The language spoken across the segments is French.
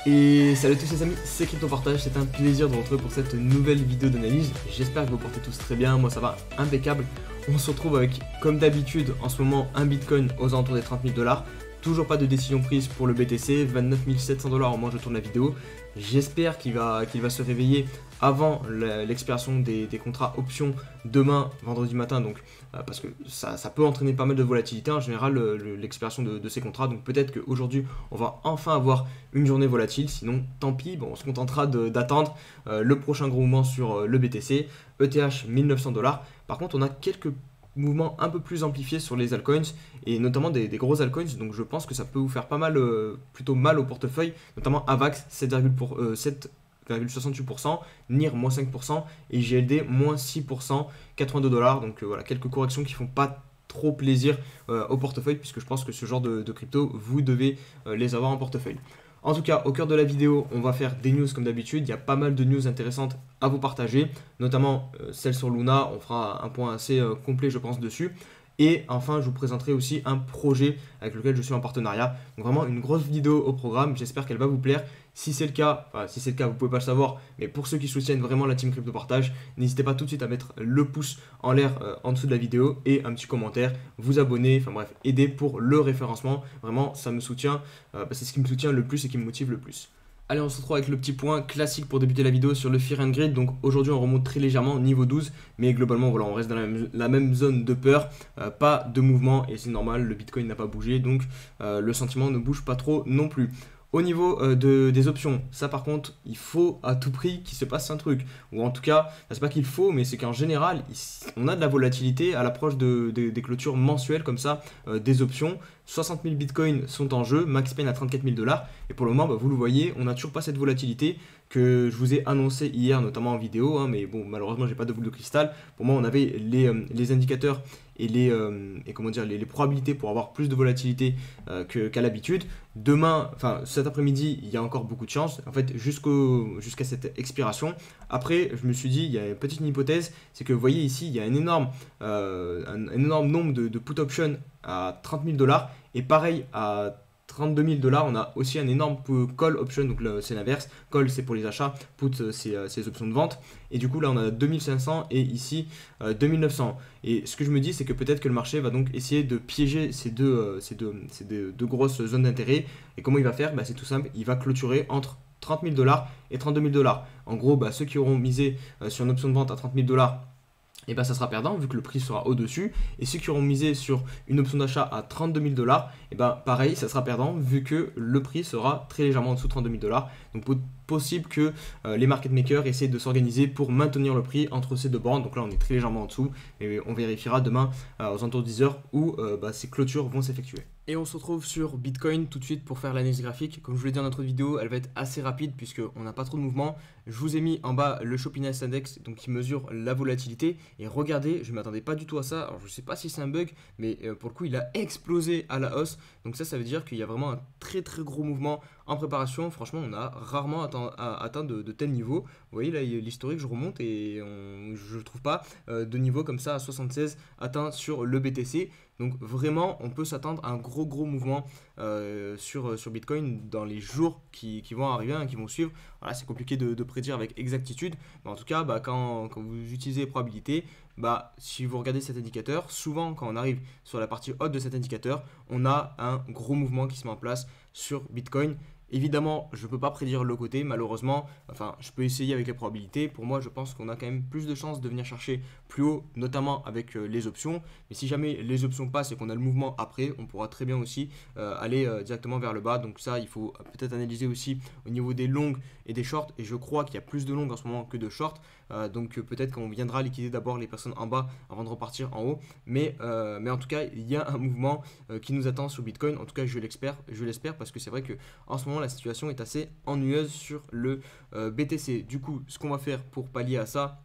Et salut à tous les amis, c'est Crypto Partage, c'est un plaisir de vous retrouver pour cette nouvelle vidéo d'analyse. J'espère que vous portez tous très bien, moi ça va impeccable. On se retrouve avec, comme d'habitude, en ce moment un Bitcoin aux alentours des 30 000 $. Toujours pas de décision prise pour le BTC, 29 700 $ au moment où je tourne la vidéo. J'espère qu'il va se réveiller avant l'expiration des contrats options demain, vendredi matin, donc parce que ça peut entraîner pas mal de volatilité en général, l'expiration de ces contrats. Donc peut-être qu'aujourd'hui on va enfin avoir une journée volatile, sinon tant pis, bon, on se contentera d'attendre le prochain gros mouvement sur le BTC, ETH 1900 $. Par contre, on a quelques mouvements un peu plus amplifiés sur les altcoins et notamment des gros altcoins, donc je pense que ça peut vous faire pas mal, plutôt mal au portefeuille, notamment AVAX 7,68%, NIR moins 5% et GLD moins 6%, 82 $. Donc voilà, quelques corrections qui font pas trop plaisir au portefeuille, puisque je pense que ce genre de crypto, vous devez les avoir en portefeuille. En tout cas, au cœur de la vidéo, on va faire des news comme d'habitude. Il y a pas mal de news intéressantes à vous partager, notamment celle sur Luna. On fera un point assez complet, je pense, dessus. Et enfin, je vous présenterai aussi un projet avec lequel je suis en partenariat. Donc vraiment une grosse vidéo au programme. J'espère qu'elle va vous plaire. Si c'est le cas, vous pouvez pas le savoir, mais pour ceux qui soutiennent vraiment la team Crypto Partage, n'hésitez pas tout de suite à mettre le pouce en l'air en dessous de la vidéo et un petit commentaire, vous abonner, enfin bref, aider pour le référencement. Vraiment, ça me soutient, c'est ce qui me soutient le plus et qui me motive le plus. Allez, on se retrouve avec le petit point classique pour débuter la vidéo sur le Fear and Greed. Donc aujourd'hui, on remonte très légèrement au niveau 12, mais globalement, voilà, on reste dans la même zone de peur, pas de mouvement et c'est normal, le Bitcoin n'a pas bougé, donc le sentiment ne bouge pas trop non plus. Au niveau des options, ça par contre, il faut à tout prix qu'il se passe un truc. Ou en tout cas, c'est pas qu'il faut, mais c'est qu'en général, on a de la volatilité à l'approche des clôtures mensuelles comme ça, des options. 60 000 bitcoins sont en jeu, max pain à 34 000 $. Et pour le moment, vous le voyez, on n'a toujours pas cette volatilité que je vous ai annoncé hier, notamment en vidéo. Mais bon, malheureusement, j'ai pas de boule de cristal. Pour moi, on avait les indicateurs et les probabilités pour avoir plus de volatilité qu'à l'habitude. Demain, enfin cet après-midi, il y a encore beaucoup de chance. En fait, jusqu'à cette expiration. Après, je me suis dit, il y a une petite hypothèse, c'est que vous voyez ici, il y a un énorme nombre de put options à 30 000 $. Et pareil, à 32 000 $, on a aussi un énorme call option, donc c'est l'inverse. Call, c'est pour les achats, put, c'est les options de vente. Et du coup, là, on a 2500 et ici 2900. Et ce que je me dis, c'est que peut-être que le marché va donc essayer de piéger ces deux grosses zones d'intérêt. Et comment il va faire? C'est tout simple, il va clôturer entre 30 000 $ et 32 000 $. En gros, ceux qui auront misé sur une option de vente à 30 000 $, et ça sera perdant vu que le prix sera au-dessus. Et ceux qui auront misé sur une option d'achat à 32 000 $, et pareil, ça sera perdant vu que le prix sera très légèrement en dessous de 32 000 $. Donc possible que les market makers essaient de s'organiser pour maintenir le prix entre ces deux bornes. Donc là, on est très légèrement en dessous. Et on vérifiera demain aux alentours de 10 h où ces clôtures vont s'effectuer. Et on se retrouve sur Bitcoin tout de suite pour faire l'analyse graphique. Comme je vous l'ai dit dans notre vidéo, elle va être assez rapide puisqu'on n'a pas trop de mouvement. Je vous ai mis en bas le Chopiness Index donc qui mesure la volatilité. Et regardez, je ne m'attendais pas du tout à ça. Alors je ne sais pas si c'est un bug, mais pour le coup, il a explosé à la hausse. Donc ça veut dire qu'il y a vraiment un très très gros mouvement en préparation. Franchement, on a rarement atteint de tels niveaux. Vous voyez là, l'historique, je remonte et je ne trouve pas de niveau comme ça à 76 atteint sur le BTC. Donc vraiment, on peut s'attendre à un gros mouvement sur Bitcoin dans les jours qui vont arriver, qui vont suivre. Voilà, c'est compliqué de prédire avec exactitude. Mais en tout cas, quand vous utilisez les probabilités, si vous regardez cet indicateur, souvent quand on arrive sur la partie haute de cet indicateur, on a un gros mouvement qui se met en place sur Bitcoin. Évidemment, je ne peux pas prédire le côté, malheureusement. Enfin, je peux essayer avec les probabilités. Pour moi, je pense qu'on a quand même plus de chances de venir chercher plus haut, notamment avec les options. Mais si jamais les options passent et qu'on a le mouvement après, on pourra très bien aussi aller directement vers le bas. Donc ça, il faut peut-être analyser aussi au niveau des longues et des shorts. Et je crois qu'il y a plus de longues en ce moment que de shorts. Donc peut-être qu'on viendra liquider d'abord les personnes en bas avant de repartir en haut. Mais en tout cas, il y a un mouvement qui nous attend sur Bitcoin. En tout cas, je l'espère parce que c'est vrai que en ce moment, la situation est assez ennuyeuse sur le BTC. Du coup, ce qu'on va faire pour pallier à ça,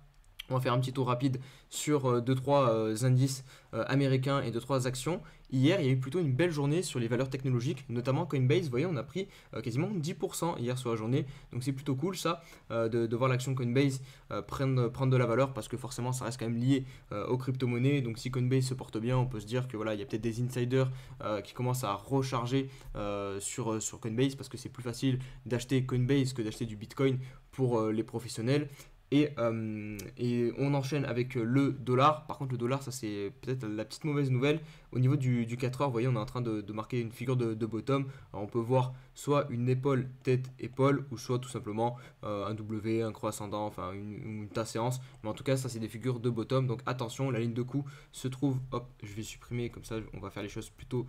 On va faire un petit tour rapide sur 2-3 indices américains et 2-3 actions. Hier, il y a eu plutôt une belle journée sur les valeurs technologiques, notamment Coinbase. Vous voyez, on a pris quasiment 10% hier sur la journée. Donc c'est plutôt cool ça, de voir l'action Coinbase prendre de la valeur, parce que forcément ça reste quand même lié aux crypto-monnaies. Donc si Coinbase se porte bien, on peut se dire que voilà, il y a peut-être des insiders qui commencent à recharger sur Coinbase, parce que c'est plus facile d'acheter Coinbase que d'acheter du Bitcoin pour les professionnels. Et on enchaîne avec le dollar. Par contre, le dollar, ça c'est peut-être la petite mauvaise nouvelle. Au niveau du 4 heures, vous voyez, on est en train de marquer une figure de bottom. Alors, on peut voir soit une épaule, tête, épaule, ou soit tout simplement un W, un creux ascendant, enfin une tasse séance. Mais en tout cas, ça c'est des figures de bottom. Donc attention, la ligne de coup se trouve, hop, je vais supprimer, comme ça on va faire les choses plutôt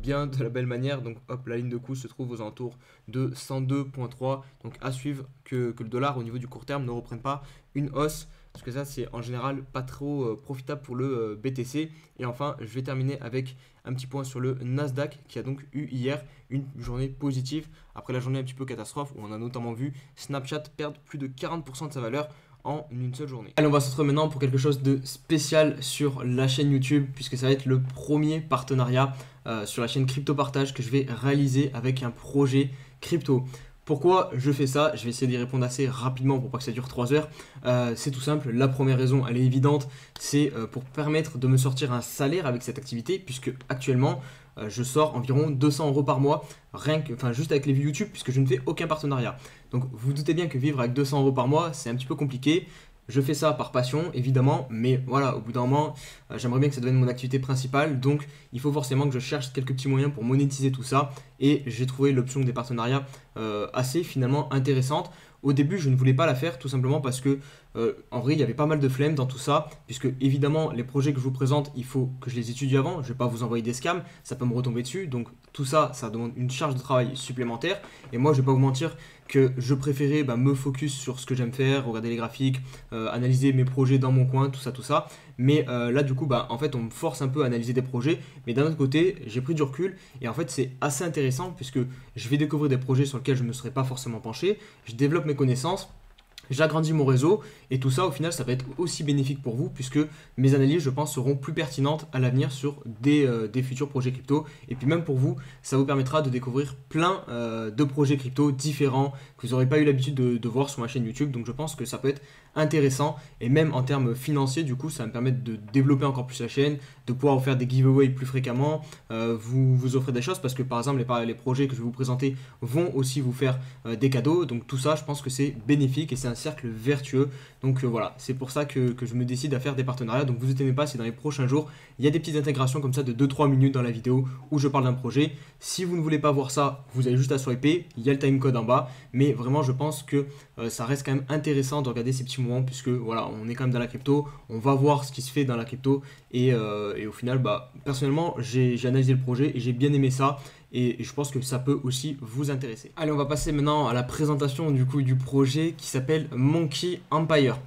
bien, de la belle manière. Donc hop, la ligne de coup se trouve aux alentours de 102.3. Donc à suivre que le dollar au niveau du court terme ne reprenne pas une hausse, parce que ça c'est en général pas trop profitable pour le BTC. Et enfin, je vais terminer avec un petit point sur le Nasdaq, qui a donc eu hier une journée positive après la journée un petit peu catastrophe, où on a notamment vu Snapchat perdre plus de 40% de sa valeur en une seule journée. Allez, on va se retrouver maintenant pour quelque chose de spécial sur la chaîne YouTube, puisque ça va être le premier partenariat sur la chaîne Crypto Partage que je vais réaliser avec un projet crypto. Pourquoi je fais ça? Je vais essayer d'y répondre assez rapidement pour pas que ça dure 3 heures. C'est tout simple. La première raison, elle est évidente, c'est pour permettre de me sortir un salaire avec cette activité, puisque actuellement, je sors environ 200 € par mois, juste avec les vues YouTube, puisque je ne fais aucun partenariat. Donc vous vous doutez bien que vivre avec 200 € par mois, c'est un petit peu compliqué. Je fais ça par passion, évidemment, mais voilà, au bout d'un moment, j'aimerais bien que ça devienne mon activité principale, donc il faut forcément que je cherche quelques petits moyens pour monétiser tout ça, et j'ai trouvé l'option des partenariats assez finalement intéressante. Au début, je ne voulais pas la faire, tout simplement parce que, en vrai, il y avait pas mal de flemme dans tout ça, puisque évidemment, les projets que je vous présente, il faut que je les étudie avant. Je ne vais pas vous envoyer des scams, ça peut me retomber dessus. Donc tout ça, ça demande une charge de travail supplémentaire. Et moi, je ne vais pas vous mentir que je préférais me focus sur ce que j'aime faire, regarder les graphiques, analyser mes projets dans mon coin, tout ça, tout ça. Mais là, du coup, en fait, on me force un peu à analyser des projets. Mais d'un autre côté, j'ai pris du recul. Et en fait, c'est assez intéressant, puisque je vais découvrir des projets sur lesquels je ne me serais pas forcément penché. Je développe mes connaissances, j'agrandis mon réseau, et tout ça au final ça va être aussi bénéfique pour vous, puisque mes analyses, je pense, seront plus pertinentes à l'avenir sur des futurs projets crypto. Et puis même pour vous, ça vous permettra de découvrir plein de projets crypto différents que vous n'aurez pas eu l'habitude de voir sur ma chaîne YouTube. Donc je pense que ça peut être intéressant, et même en termes financiers, du coup ça va me permettre de développer encore plus la chaîne, de pouvoir vous faire des giveaways plus fréquemment, vous offrir des choses, parce que par exemple les projets que je vais vous présenter vont aussi vous faire des cadeaux. Donc tout ça, je pense que c'est bénéfique et c'est un cercle vertueux. Donc voilà, c'est pour ça que je me décide à faire des partenariats. Donc vous étonnez pas si dans les prochains jours il y a des petites intégrations comme ça de 2-3 minutes dans la vidéo où je parle d'un projet. Si vous ne voulez pas voir ça, vous avez juste à swiper, il y a le timecode en bas. Mais vraiment, je pense que ça reste quand même intéressant de regarder ces petits moments, puisque voilà, on est quand même dans la crypto, on va voir ce qui se fait dans la crypto, et au final, personnellement, j'ai analysé le projet et j'ai bien aimé ça. Et je pense que ça peut aussi vous intéresser. Allez, on va passer maintenant à la présentation du projet qui s'appelle Monkey Empire.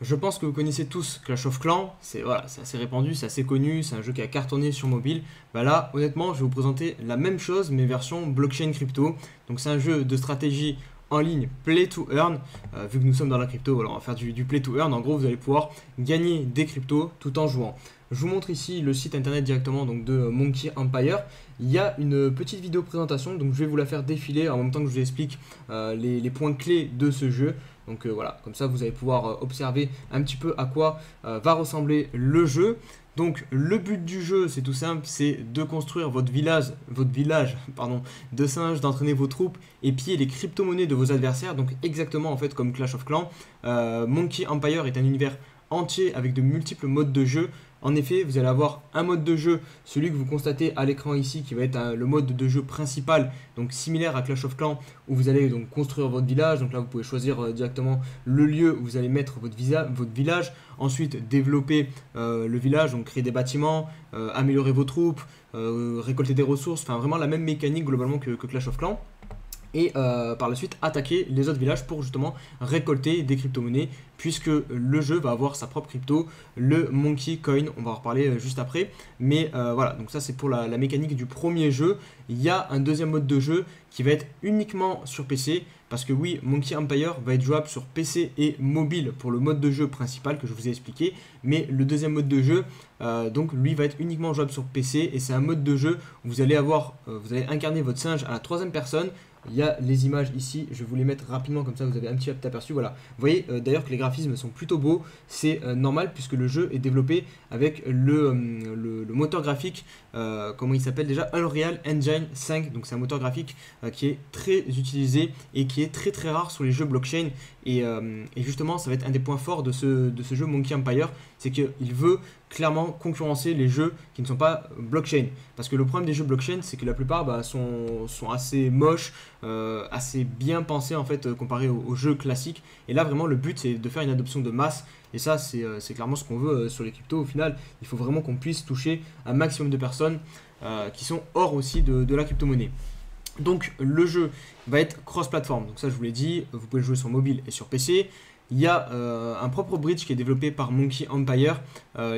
Je pense que vous connaissez tous Clash of Clans, c'est assez répandu, c'est assez connu, c'est un jeu qui a cartonné sur mobile. Là, honnêtement, je vais vous présenter la même chose, mais version blockchain crypto. Donc c'est un jeu de stratégie en ligne play to earn. Vu que nous sommes dans la crypto, voilà, on va faire du play to earn. En gros, vous allez pouvoir gagner des cryptos tout en jouant. Je vous montre ici le site internet directement donc de Monkey Empire. Il y a une petite vidéo présentation, donc je vais vous la faire défiler en même temps que je vous explique les points clés de ce jeu. Donc voilà, comme ça vous allez pouvoir observer un petit peu à quoi va ressembler le jeu. Donc le but du jeu, c'est tout simple, c'est de construire votre village de singes, d'entraîner vos troupes et piller les crypto-monnaies de vos adversaires. Donc exactement en fait comme Clash of Clans. Monkey Empire est un univers entier avec de multiples modes de jeu. En effet, vous allez avoir un mode de jeu, celui que vous constatez à l'écran ici, qui va être le mode de jeu principal, donc similaire à Clash of Clans, où vous allez donc construire votre village. Donc là, vous pouvez choisir directement le lieu où vous allez mettre votre village. Ensuite, développer le village, donc créer des bâtiments, améliorer vos troupes, récolter des ressources. Enfin, vraiment la même mécanique globalement que Clash of Clans. et par la suite attaquer les autres villages pour justement récolter des crypto-monnaies, puisque le jeu va avoir sa propre crypto, le Monkey Coin, on va en reparler juste après. Mais voilà, donc ça c'est pour la mécanique du premier jeu. Il y a un deuxième mode de jeu qui va être uniquement sur PC, parce que oui, Monkey Empire va être jouable sur PC et mobile pour le mode de jeu principal que je vous ai expliqué, mais le deuxième mode de jeu, donc lui va être uniquement jouable sur PC, et c'est un mode de jeu où vous allez vous allez incarner votre singe à la troisième personne. Il y a les images ici, je vais vous les mettre rapidement comme ça vous avez un petit aperçu. Voilà, vous voyez d'ailleurs que les graphismes sont plutôt beaux, c'est normal puisque le jeu est développé avec le moteur graphique, comment il s'appelle déjà, Unreal Engine 5. Donc c'est un moteur graphique qui est très utilisé et qui est très très rare sur les jeux blockchain. Et justement ça va être un des points forts de ce jeu Monkey Empire, c'est qu'il veut clairement concurrencer les jeux qui ne sont pas blockchain. Parce que le problème des jeux blockchain, c'est que la plupart sont assez moches, assez bien pensés en fait comparé aux jeux classiques. Et là vraiment le but c'est de faire une adoption de masse. Et ça c'est clairement ce qu'on veut sur les cryptos au final. Il faut vraiment qu'on puisse toucher un maximum de personnes qui sont hors aussi de la crypto-monnaie. Donc le jeu va être cross-platform, donc ça je vous l'ai dit, vous pouvez le jouer sur mobile et sur PC. Il y a un propre bridge qui est développé par Monkey Empire,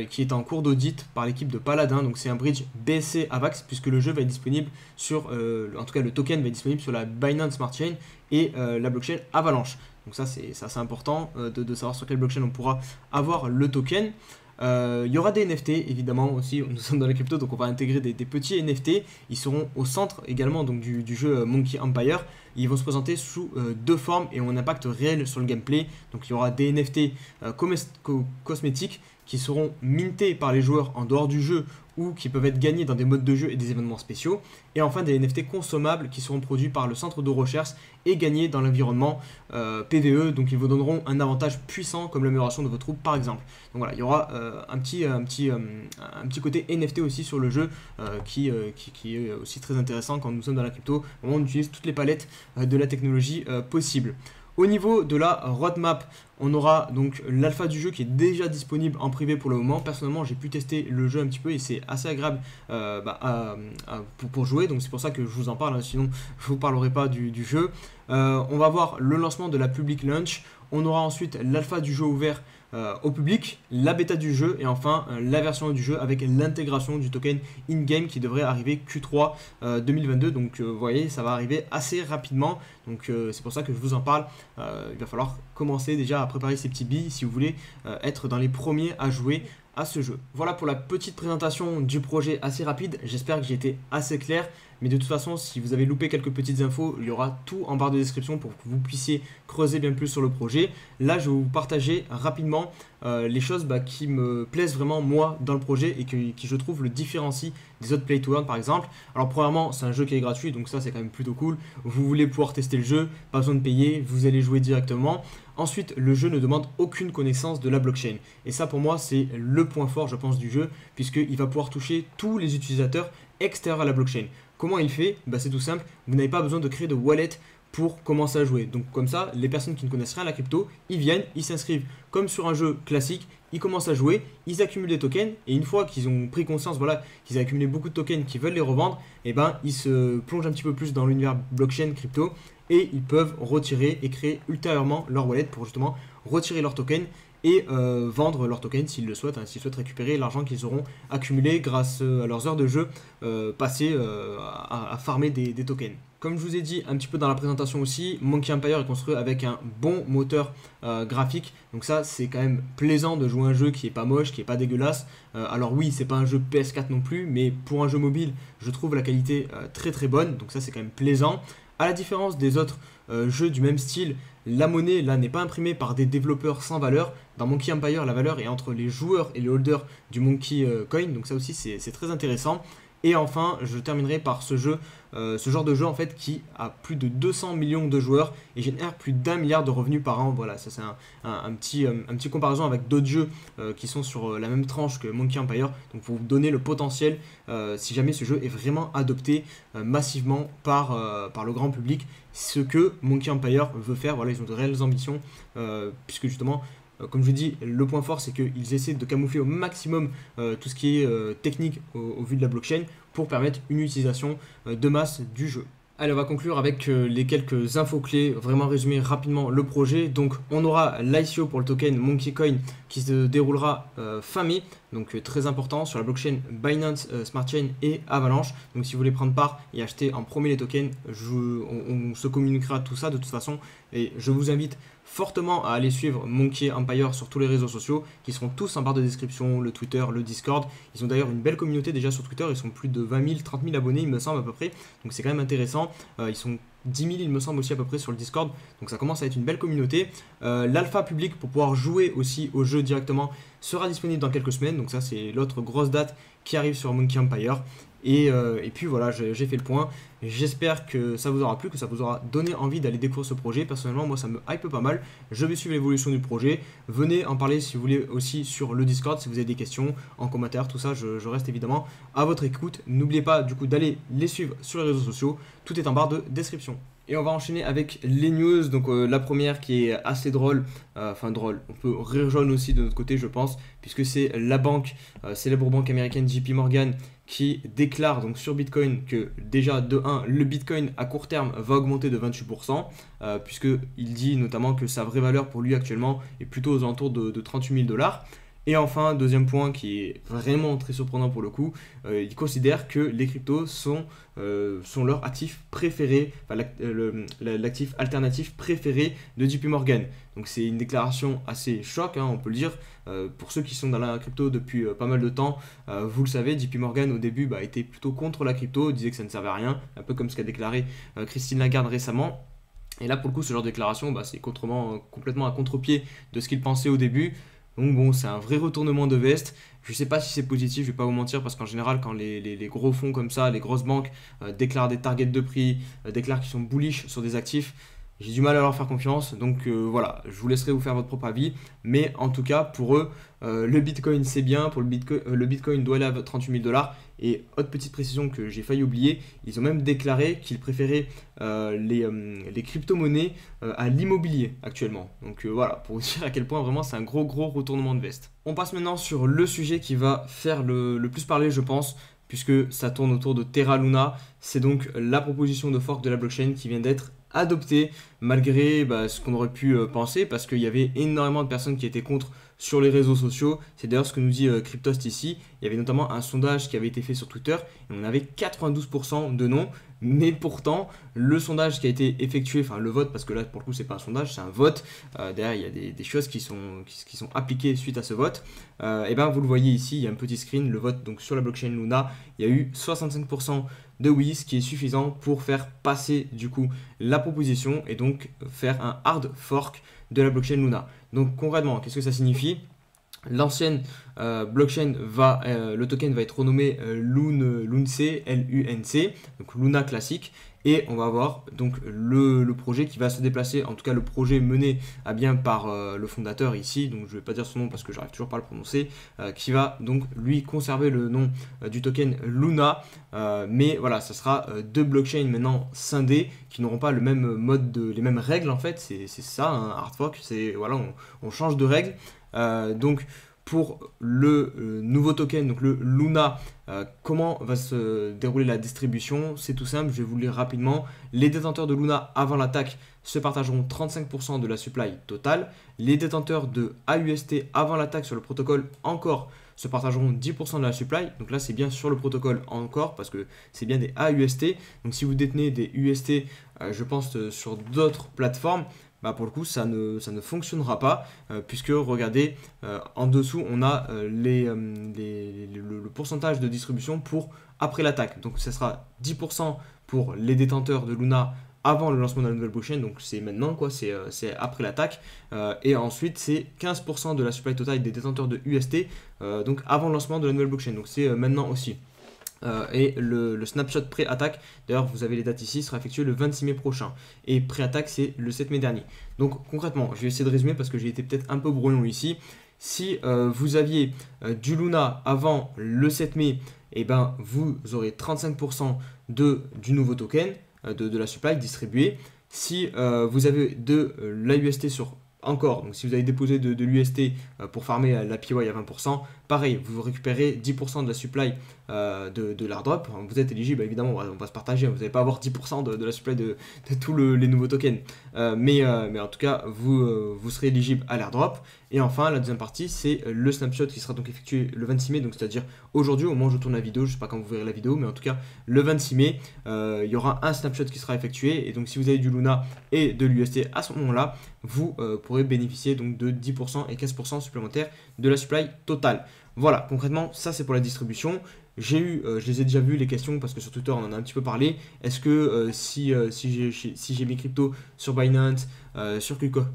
qui est en cours d'audit par l'équipe de Paladin. Donc c'est un bridge BSC AVAX, puisque le jeu va être disponible sur, en tout cas le token va être disponible sur la Binance Smart Chain et la blockchain Avalanche. Donc ça c'est assez important de savoir sur quelle blockchain on pourra avoir le token. Il y aura des NFT évidemment aussi, nous sommes dans les cryptos donc on va intégrer des petits NFT, ils seront au centre également donc, du jeu Monkey Empire. Ils vont se présenter sous deux formes et ont un impact réel sur le gameplay. Donc il y aura des NFT cosmétiques qui seront mintés par les joueurs en dehors du jeu ou qui peuvent être gagnés dans des modes de jeu et des événements spéciaux. Et enfin des NFT consommables qui seront produits par le centre de recherche et gagnés dans l'environnement PvE. Donc ils vous donneront un avantage puissant comme l'amélioration de vos troupes par exemple. Donc voilà, il y aura un petit côté NFT aussi sur le jeu qui est aussi très intéressant quand nous sommes dans la crypto. On utilise toutes les palettes de la technologie possible. Au niveau de la roadmap, on aura donc l'alpha du jeu qui est déjà disponible en privé pour le moment. Personnellement, j'ai pu tester le jeu un petit peu et c'est assez agréable pour jouer. Donc c'est pour ça que je vous en parle, hein, sinon je ne vous parlerai pas du jeu. On va voir le lancement de la public launch. On aura ensuite l'alpha du jeu ouvert au public, la bêta du jeu et enfin la version du jeu avec l'intégration du token in-game qui devrait arriver Q3 2022. Donc vous voyez, ça va arriver assez rapidement. Donc c'est pour ça que je vous en parle. Il va falloir commencer déjà à préparer ces petits billes si vous voulez être dans les premiers à jouer à ce jeu. Voilà pour la petite présentation du projet assez rapide. J'espère que j'ai été assez clair. Mais de toute façon, si vous avez loupé quelques petites infos, il y aura tout en barre de description pour que vous puissiez creuser bien plus sur le projet. Là, je vais vous partager rapidement les choses qui me plaisent vraiment moi dans le projet et qui je trouve le différencie des autres Play to Earn par exemple. Alors premièrement, c'est un jeu qui est gratuit, donc ça c'est quand même plutôt cool. Vous voulez pouvoir tester le jeu, pas besoin de payer, vous allez jouer directement. Ensuite, le jeu ne demande aucune connaissance de la blockchain. Et ça pour moi c'est le point fort je pense du jeu, puisqu'il va pouvoir toucher tous les utilisateurs extérieurs à la blockchain. Comment il fait? C'est tout simple, vous n'avez pas besoin de créer de wallet pour commencer à jouer. Donc comme ça, les personnes qui ne connaissent rien à la crypto, ils viennent, ils s'inscrivent comme sur un jeu classique, ils commencent à jouer, ils accumulent des tokens et une fois qu'ils ont pris conscience qu'ils ont accumulé beaucoup de tokens, qu'ils veulent les revendre, ils se plongent un petit peu plus dans l'univers blockchain crypto et ils peuvent retirer et créer ultérieurement leur wallet pour justement retirer leurs tokens et vendre leurs tokens s'ils le souhaitent, s'ils souhaitent récupérer l'argent qu'ils auront accumulé grâce à leurs heures de jeu passées à farmer des tokens. Comme je vous ai dit un petit peu dans la présentation aussi, Monkey Empire est construit avec un bon moteur graphique. Donc ça, c'est quand même plaisant de jouer un jeu qui est pas moche, qui est pas dégueulasse. Alors oui, c'est pas un jeu PS4 non plus, mais pour un jeu mobile, je trouve la qualité très très bonne. Donc ça, c'est quand même plaisant. À la différence des autres jeux du même style, la monnaie là n'est pas imprimée par des développeurs sans valeur. Dans Monkey Empire, la valeur est entre les joueurs et les holders du Monkey Coin. Donc ça aussi, c'est très intéressant. Et enfin, je terminerai par ce genre de jeu en fait qui a plus de 200 millions de joueurs et génère plus d'1 milliard de revenus par an. Voilà, ça c'est un petit comparaison avec d'autres jeux qui sont sur la même tranche que Monkey Empire. Donc pour vous donner le potentiel si jamais ce jeu est vraiment adopté massivement par le grand public. Ce que Monkey Empire veut faire, voilà, ils ont de réelles ambitions puisque justement comme je vous dis, le point fort c'est qu'ils essaient de camoufler au maximum tout ce qui est technique au vu de la blockchain pour permettre une utilisation de masse du jeu. Allez, on va conclure avec les quelques infos clés, vraiment résumer rapidement le projet. Donc, on aura l'ICO pour le token Monkey Coin qui se déroulera fin mai, donc très important sur la blockchain Binance Smart Chain et Avalanche. Donc, si vous voulez prendre part et acheter en premier les tokens, on se communiquera tout ça de toute façon. Et je vous invite fortement à aller suivre Monkey Empire sur tous les réseaux sociaux qui seront tous en barre de description, le Twitter, le Discord. Ils ont d'ailleurs une belle communauté déjà sur Twitter, ils sont plus de 20 000, 30 000 abonnés il me semble à peu près, donc c'est quand même intéressant. Ils sont 10 000 il me semble aussi à peu près sur le Discord, donc ça commence à être une belle communauté. L'alpha public pour pouvoir jouer aussi au jeu directement sera disponible dans quelques semaines, donc ça c'est l'autre grosse date qui arrive sur Monkey Empire. Et puis voilà, j'ai fait le point. J'espère que ça vous aura plu, que ça vous aura donné envie d'aller découvrir ce projet. Personnellement, moi ça me hype pas mal. Je vais suivre l'évolution du projet. Venez en parler si vous voulez aussi sur le Discord, si vous avez des questions, en commentaire, tout ça, je reste évidemment à votre écoute. N'oubliez pas du coup d'aller les suivre sur les réseaux sociaux. Tout est en barre de description. Et on va enchaîner avec les news. Donc la première qui est assez drôle, enfin drôle, on peut rire jaune aussi de notre côté je pense, puisque c'est la banque, célèbre banque américaine JP Morgan qui déclare donc sur Bitcoin que déjà de 1, le Bitcoin à court terme va augmenter de 28%, puisqu'il dit notamment que sa vraie valeur pour lui actuellement est plutôt aux alentours de 38 000 $. Et enfin, deuxième point qui est vraiment très surprenant pour le coup, il considère que les cryptos sont leur actif préféré, enfin, l'actif alternatif préféré de JP Morgan. Donc c'est une déclaration assez choc, hein, on peut le dire. Pour ceux qui sont dans la crypto depuis pas mal de temps, vous le savez, JP Morgan au début était plutôt contre la crypto, disait que ça ne servait à rien, un peu comme ce qu'a déclaré Christine Lagarde récemment. Et là pour le coup ce genre de déclaration c'est complètement à contre-pied de ce qu'il pensait au début. Donc bon, c'est un vrai retournement de veste. Je ne sais pas si c'est positif, je ne vais pas vous mentir, parce qu'en général, quand les gros fonds comme ça, les grosses banques déclarent des targets de prix, déclarent qu'ils sont bullish sur des actifs, j'ai du mal à leur faire confiance. Donc voilà, je vous laisserai vous faire votre propre avis. Mais en tout cas, pour eux, le Bitcoin c'est bien. Pour le Bitcoin doit aller à 38 000 $. Et autre petite précision que j'ai failli oublier, ils ont même déclaré qu'ils préféraient les crypto-monnaies à l'immobilier actuellement. Donc voilà, pour vous dire à quel point vraiment c'est un gros retournement de veste. On passe maintenant sur le sujet qui va faire le plus parler je pense, puisque ça tourne autour de Terra Luna. C'est donc la proposition de fork de la blockchain qui vient d'être adoptée malgré ce qu'on aurait pu penser, parce qu'il y avait énormément de personnes qui étaient contre sur les réseaux sociaux. C'est d'ailleurs ce que nous dit Cryptost ici. Il y avait notamment un sondage qui avait été fait sur Twitter et on avait 92% de non. Mais pourtant, le sondage qui a été effectué, enfin le vote, parce que là pour le coup c'est pas un sondage, c'est un vote. Derrière il y a des choses qui sont appliquées suite à ce vote. Et vous le voyez ici, il y a un petit screen, le vote donc sur la blockchain Luna. Il y a eu 65% de oui, ce qui est suffisant pour faire passer du coup la proposition et donc faire un hard fork de la blockchain Luna. Donc concrètement, qu'est-ce que ça signifie ? L'ancienne blockchain le token va être renommé LUNC, L-U-N-C, donc Luna classique, et on va avoir donc le projet qui va se déplacer, en tout cas le projet mené à bien par le fondateur ici, donc je ne vais pas dire son nom parce que j'arrive toujours pas à le prononcer, qui va donc lui conserver le nom du token Luna, mais voilà, ça sera deux blockchains maintenant scindées qui n'auront pas le même les mêmes règles en fait, c'est ça un hard fork, c'est voilà, on change de règles. Donc pour le nouveau token, donc le Luna, comment va se dérouler la distribution? C'est tout simple, je vais vous le lire rapidement. Les détenteurs de Luna avant l'attaque se partageront 35% de la supply totale. Les détenteurs de AUST avant l'attaque sur le protocole encore se partageront 10% de la supply. Donc là c'est bien sur le protocole encore parce que c'est bien des AUST. Donc si vous détenez des UST, je pense sur d'autres plateformes, pour le coup ça ne fonctionnera pas, puisque regardez en dessous on a le pourcentage de distribution pour après l'attaque. Donc ça sera 10% pour les détenteurs de Luna avant le lancement de la nouvelle blockchain, donc c'est maintenant quoi, c'est après l'attaque, et ensuite c'est 15% de la supply totale des détenteurs de UST, donc avant le lancement de la nouvelle blockchain, donc c'est maintenant aussi. Et le snapshot pré-attaque, d'ailleurs vous avez les dates ici, sera effectué le 26 mai prochain. Et pré-attaque c'est le 7 mai dernier. Donc concrètement, je vais essayer de résumer parce que j'ai été peut-être un peu brouillon ici. Si vous aviez du Luna avant le 7 mai, vous aurez 35% du nouveau token, de la supply distribuée. Si vous avez de l'AUST sur encore, donc si vous avez déposé de l'UST pour farmer la PY à 20%, pareil, vous récupérez 10% de la supply de l'airdrop. Vous êtes éligible, évidemment, on va se partager, vous n'allez pas avoir 10% de la supply de tous les nouveaux tokens. Mais en tout cas, vous serez éligible à l'airdrop. Et enfin, la deuxième partie, c'est le snapshot qui sera donc effectué le 26 mai, donc c'est-à-dire aujourd'hui, au moment où je tourne la vidéo, je ne sais pas quand vous verrez la vidéo, mais en tout cas, le 26 mai, il y aura un snapshot qui sera effectué. Et donc, si vous avez du Luna et de l'UST à ce moment-là, vous pourrez bénéficier donc de 10% et 15% supplémentaires de la supply totale. Voilà, concrètement, ça c'est pour la distribution. Je les ai déjà vus les questions parce que sur Twitter on en a un petit peu parlé. Est-ce que si j'ai mes cryptos sur Binance, sur KuCoin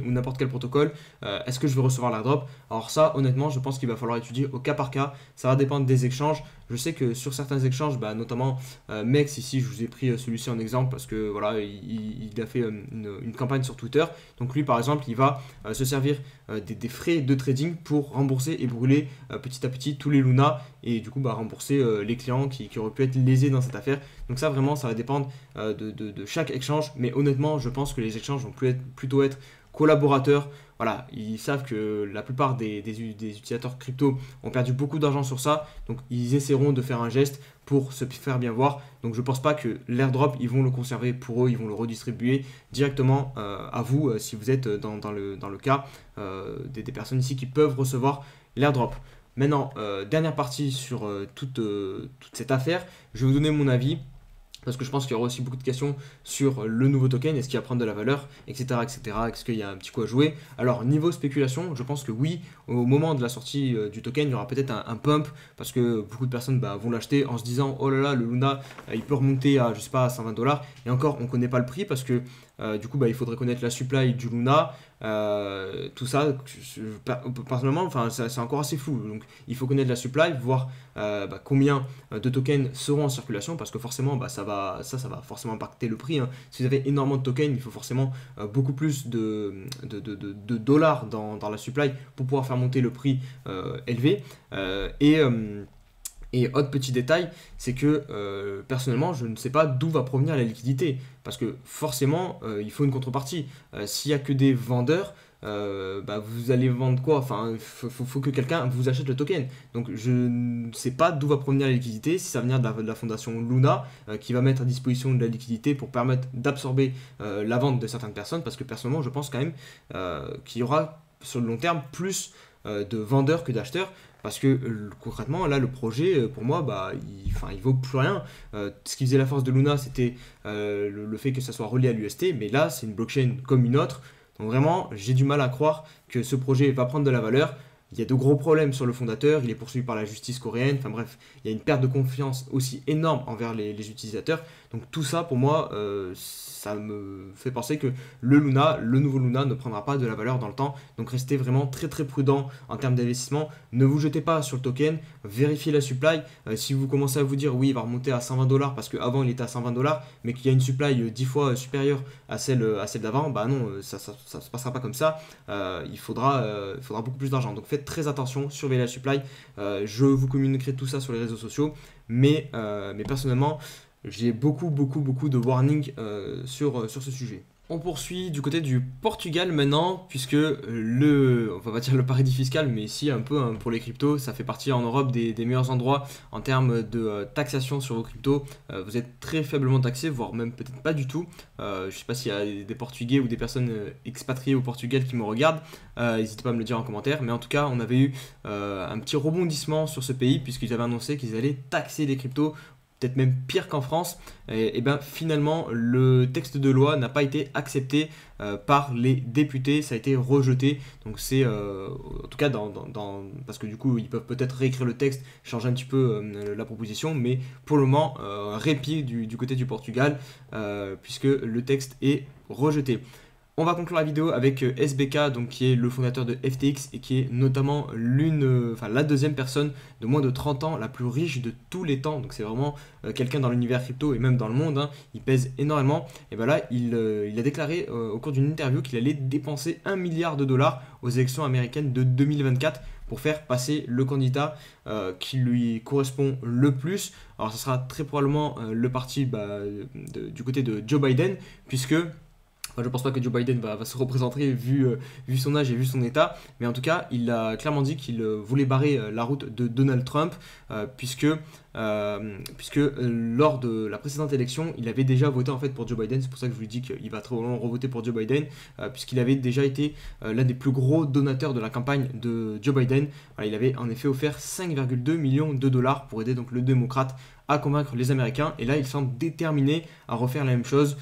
ou n'importe quel protocole, est-ce que je vais recevoir l'airdrop? Alors ça, honnêtement, je pense qu'il va falloir étudier au cas par cas. Ça va dépendre des échanges. Je sais que sur certains échanges, notamment Mex, ici, je vous ai pris celui-ci en exemple parce que voilà, il a fait une campagne sur Twitter. Donc lui, par exemple, il va se servir des frais de trading pour rembourser et brûler petit à petit tous les Luna et du coup rembourser les clients qui auraient pu être lésés dans cette affaire. Donc ça, vraiment, ça va dépendre de chaque échange. Mais honnêtement, je pense que les échanges vont plutôt être collaborateurs. Voilà, ils savent que la plupart des utilisateurs crypto ont perdu beaucoup d'argent sur ça, donc ils essaieront de faire un geste pour se faire bien voir. Donc je ne pense pas que l'airdrop, ils vont le conserver pour eux, ils vont le redistribuer directement à vous si vous êtes dans le cas des personnes ici qui peuvent recevoir l'airdrop. Maintenant, dernière partie sur toute cette affaire, je vais vous donner mon avis. Parce que je pense qu'il y aura aussi beaucoup de questions sur le nouveau token, est-ce qu'il va prendre de la valeur, etc. Est-ce qu'il y a un petit coup à jouer? Alors, niveau spéculation, je pense que oui, au moment de la sortie du token, il y aura peut-être un pump, parce que beaucoup de personnes vont l'acheter en se disant, oh là là, le Luna, il peut remonter à, je sais pas, à 120 $. Et encore, on ne connaît pas le prix, parce que du coup, il faudrait connaître la supply du Luna, tout ça, personnellement, c'est encore assez flou. Donc, il faut connaître la supply, voir combien de tokens seront en circulation, parce que forcément, ça va forcément impacter le prix. Hein. Si vous avez énormément de tokens, il faut forcément beaucoup plus de dollars dans la supply pour pouvoir faire monter le prix élevé. Et autre petit détail, c'est que personnellement, je ne sais pas d'où va provenir la liquidité. Parce que forcément, il faut une contrepartie. S'il n'y a que des vendeurs, vous allez vendre quoi? Enfin, il faut que quelqu'un vous achète le token. Donc, je ne sais pas d'où va provenir la liquidité. Si ça vient de la fondation Luna, qui va mettre à disposition de la liquidité pour permettre d'absorber la vente de certaines personnes. Parce que personnellement, je pense quand même qu'il y aura sur le long terme plus de vendeurs que d'acheteurs. Parce que concrètement, là, le projet, pour moi, il vaut plus rien. Ce qui faisait la force de Luna, c'était le fait que ça soit relié à l'UST. Mais là, c'est une blockchain comme une autre. Donc vraiment, j'ai du mal à croire que ce projet va prendre de la valeur. Il y a de gros problèmes sur le fondateur, il est poursuivi par la justice coréenne, enfin bref, il y a une perte de confiance aussi énorme envers les utilisateurs. Donc tout ça, pour moi, ça me fait penser que le nouveau Luna, ne prendra pas de la valeur dans le temps. Donc restez vraiment très très prudent en termes d'investissement. Ne vous jetez pas sur le token, vérifiez la supply. Si vous commencez à vous dire oui, il va remonter à 120 $, parce qu'avant il était à 120 $, mais qu'il y a une supply 10 fois supérieure à celle d'avant, non, ça ne se passera pas comme ça. Il faudra beaucoup plus d'argent. Donc faites très attention, surveillez la supply. Je vous communiquerai tout ça sur les réseaux sociaux, mais personnellement, j'ai beaucoup de warnings sur ce sujet. On poursuit du côté du Portugal maintenant, puisque on va pas dire le paradis fiscal, mais ici un peu pour les cryptos, ça fait partie en Europe des meilleurs endroits en termes de taxation sur vos cryptos. Vous êtes très faiblement taxé, voire même peut-être pas du tout. Je sais pas s'il y a des Portugais ou des personnes expatriées au Portugal qui me regardent, n'hésitez pas à me le dire en commentaire. Mais en tout cas, on avait eu un petit rebondissement sur ce pays, puisqu'ils avaient annoncé qu'ils allaient taxer les cryptos, peut-être même pire qu'en France. Et finalement le texte de loi n'a pas été accepté par les députés, ça a été rejeté. Donc c'est en tout cas parce que du coup ils peuvent peut-être réécrire le texte, changer un petit peu la proposition, mais pour le moment répit du côté du Portugal puisque le texte est rejeté. On va conclure la vidéo avec SBK, donc qui est le fondateur de FTX et qui est notamment la deuxième personne de moins de 30 ans la plus riche de tous les temps. Donc c'est vraiment quelqu'un dans l'univers crypto et même dans le monde, hein. Il pèse énormément. Et là, il a déclaré au cours d'une interview qu'il allait dépenser 1 milliard de dollars aux élections américaines de 2024 pour faire passer le candidat qui lui correspond le plus. Alors ça sera très probablement le parti du côté de Joe Biden, puisque Moi, je pense pas que Joe Biden va se représenter vu son âge et vu son état, mais en tout cas, il a clairement dit qu'il voulait barrer la route de Donald Trump, puisque lors de la précédente élection, il avait déjà voté en fait pour Joe Biden. C'est pour ça que je lui dis qu'il va très probablement revoter pour Joe Biden, puisqu'il avait déjà été l'un des plus gros donateurs de la campagne de Joe Biden. Voilà, il avait en effet offert 5,2 millions de dollars pour aider donc le démocrate à convaincre les Américains, et là il semble déterminé à refaire la même chose,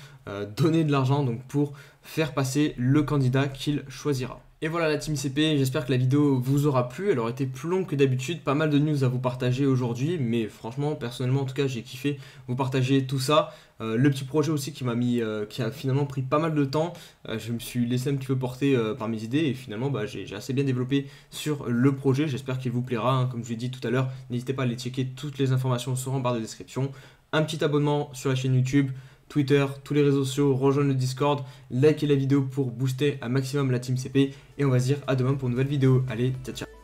donner de l'argent donc pour faire passer le candidat qu'il choisira. Et voilà la team CP, j'espère que la vidéo vous aura plu, elle aurait été plus longue que d'habitude, pas mal de news à vous partager aujourd'hui, mais franchement, personnellement en tout cas, j'ai kiffé vous partager tout ça. Le petit projet aussi qui a finalement pris pas mal de temps, je me suis laissé un petit peu porter par mes idées et finalement j'ai assez bien développé sur le projet, j'espère qu'il vous plaira, hein. Comme je l'ai dit tout à l'heure, n'hésitez pas à aller checker, toutes les informations seront en barre de description. Un petit abonnement sur la chaîne YouTube, Twitter, tous les réseaux sociaux, rejoindre le Discord, likez la vidéo pour booster un maximum la team CP et on va se dire à demain pour une nouvelle vidéo. Allez, ciao ciao.